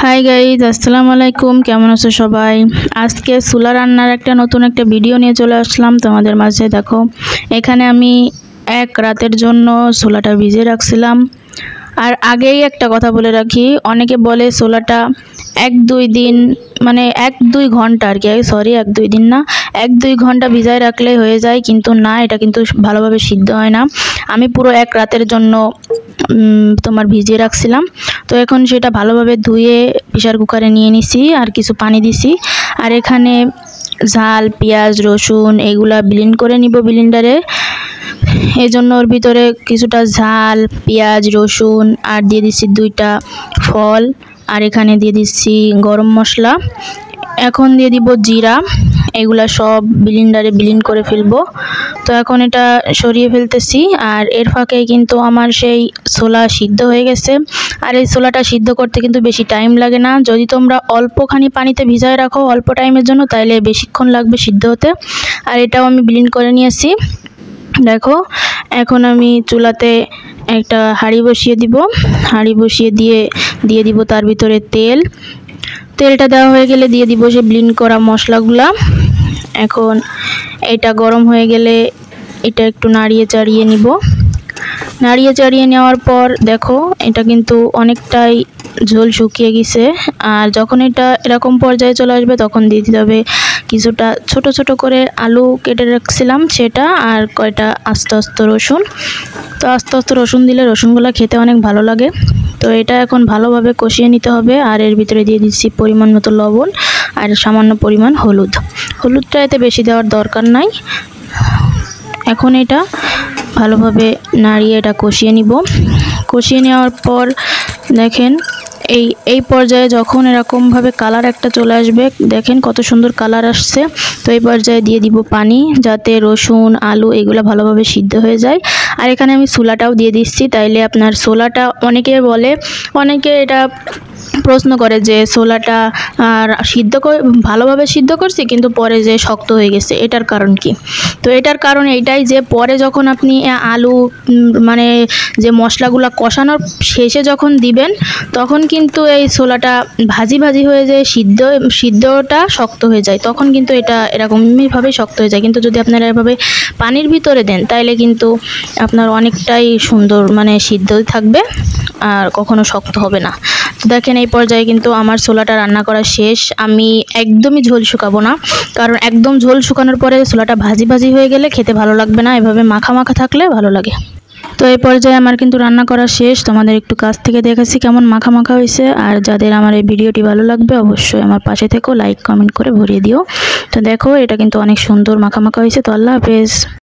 Hi guys, আসসালামু আলাইকুম। কেমন আছো সবাই? আজকে চুলা রান্নার নতুন একটা ভিডিও নিয়ে চলে আসলাম তোমাদের মাঝে। দেখো, এখানে আমি এক রাতের জন্য ছোলাটা ভিজিয়ে রাখছিলাম। আর আগেই একটা কথা বলে রাখি, অনেকে বলে ছোলাটা 1-2 দিন মানে 1-2 ঘন্টা আর কি, সরি 1-2 দিন না, 1-2 ঘন্টা ভিজায় রাখলেই হয়ে যায়, কিন্তু না, এটা কিন্তু ভালোভাবে সিদ্ধ হয় না। আমি পুরো এক রাতের জন্য তোমার ভিজিয়ে রাখছিলাম। তো এখন সেটা ভালোভাবে ধুয়ে প্রেসার কুকারে নিয়ে নিছি আর কিছু পানি দিছি। আর এখানে ঝাল, পেঁয়াজ, রসুন এগুলা ব্লেন্ড করে নিব ব্লেন্ডারে। এই জন্য ওর ভিতরে কিছুটা ঝাল, পেঁয়াজ, রসুন আর দিয়ে দিচ্ছি 2টা ফল, আর এখানে দিয়ে দিচ্ছি গরম মশলা। এখন দিয়ে দিব জিরা। এগুলা সব ব্লেন্ডারে ব্লেন্ড করে ফেলবো। তো এখন এটা সরিয়ে ফেলতেছি। আর এর ফাঁকে কিন্তু আমার সেই ছোলা সিদ্ধ হয়ে গেছে। আর এই ছোলাটা সিদ্ধ করতে কিন্তু বেশি টাইম লাগে না। যদি তোমরা অল্পখানি পানিতে ভিজায় রাখো অল্প টাইমের জন্য, তাইলে বেশিক্ষণ লাগবে সিদ্ধ হতে। আর এটাও আমি ব্লেন্ড করে নিয়েছি। দেখো, এখন আমি চুলাতে একটা হাঁড়ি বসিয়ে দিব। হাঁড়ি বসিয়ে দিয়ে দিব তার ভিতরে তেলটা দেওয়া হয়ে গেলে দিয়ে দিব সে ব্লেন্ড করা মশলাগুলা। এখন এটা গরম হয়ে গেলে এটা একটু নাড়িয়ে চাড়িয়ে নিব। নাড়িয়ে চাড়িয়ে নেওয়ার পর দেখো, এটা কিন্তু অনেকটাই ঝোল শুকিয়ে গেছে। আর যখন এটা এরকম পর্যায়ে চলে আসবে তখন দিয়ে দিতে হবে কিছুটা ছোট ছোট করে আলু কেটে রাখছিলাম সেটা, আর কয়টা আস্ত রসুন। তো আস্ত রসুন দিলে রসুনগুলো খেতে অনেক ভালো লাগে। তো এটা এখন ভালোভাবে কষিয়ে নিতে হবে। আর এর ভিতরে দিয়ে দিচ্ছি পরিমাণ মতো লবণ আর সামান্য পরিমাণ হলুদটা এতে বেশি দেওয়ার দরকার নাই। এখন এটা ভালোভাবে নাড়িয়ে এটা কষিয়ে নিব। কষিয়ে নেওয়ার পর দেখেন, এই পর্যায়ে যখন এরকমভাবে কালার একটা চলে আসবে, দেখেন কত সুন্দর কালার আসছে। তো এই পর্যায়ে দিয়ে দিব পানি, যাতে রসুন, আলু এগুলো ভালোভাবে সিদ্ধ হয়ে যায়। আর এখানে আমি ছোলাটাও দিয়ে দিচ্ছি। তাইলে আপনার ছোলাটা, অনেকে এটা প্রশ্ন করে যে ছোলাটা আর ভালোভাবে সিদ্ধ করছি কিন্তু পরে যে শক্ত হয়ে গেছে, এটার কারণ কি? তো এটার কারণ এইটাই যে পরে যখন আপনি আলু মানে যে মশলাগুলো কষানোর শেষে যখন দিবেন, তখন কিন্তু এই ছোলাটা ভাজি হয়ে যায়, সিদ্ধটা শক্ত হয়ে যায়, তখন কিন্তু এটা এরকমইভাবে শক্ত হয়ে যায়। কিন্তু যদি আপনারা এভাবে পানির ভিতরে দেন তাইলে কিন্তু আপনার অনেকটাই সুন্দর সিদ্ধ থাকবে আর কখনো শক্ত হবে না। তো দেখেন, এই পর্যায়ে কিন্তু আমার ছোলাটা রান্না করা শেষ। আমি একদমই ঝোল শুকাবো না, কারণ একদম ঝোল শুকানোর পরে ছোলাটা ভাজি হয়ে গেলে খেতে ভালো লাগবে না। এভাবে মাখা থাকলে ভালো লাগে। তো এই পর্যায়ে আমার কিন্তু রান্না করা শেষ। তোমাদের একটু কাছ থেকে দেখাচ্ছি কেমন মাখা হয়েছে। আর যাদের আমার এই ভিডিওটি ভালো লাগবে অবশ্যই আমার পাশে থেকো, লাইক কমেন্ট করে ভরিয়ে দিও। তো দেখো, এটা কিন্তু অনেক সুন্দর মাখা হয়েছে। তো আল্লাহ হাফেজ।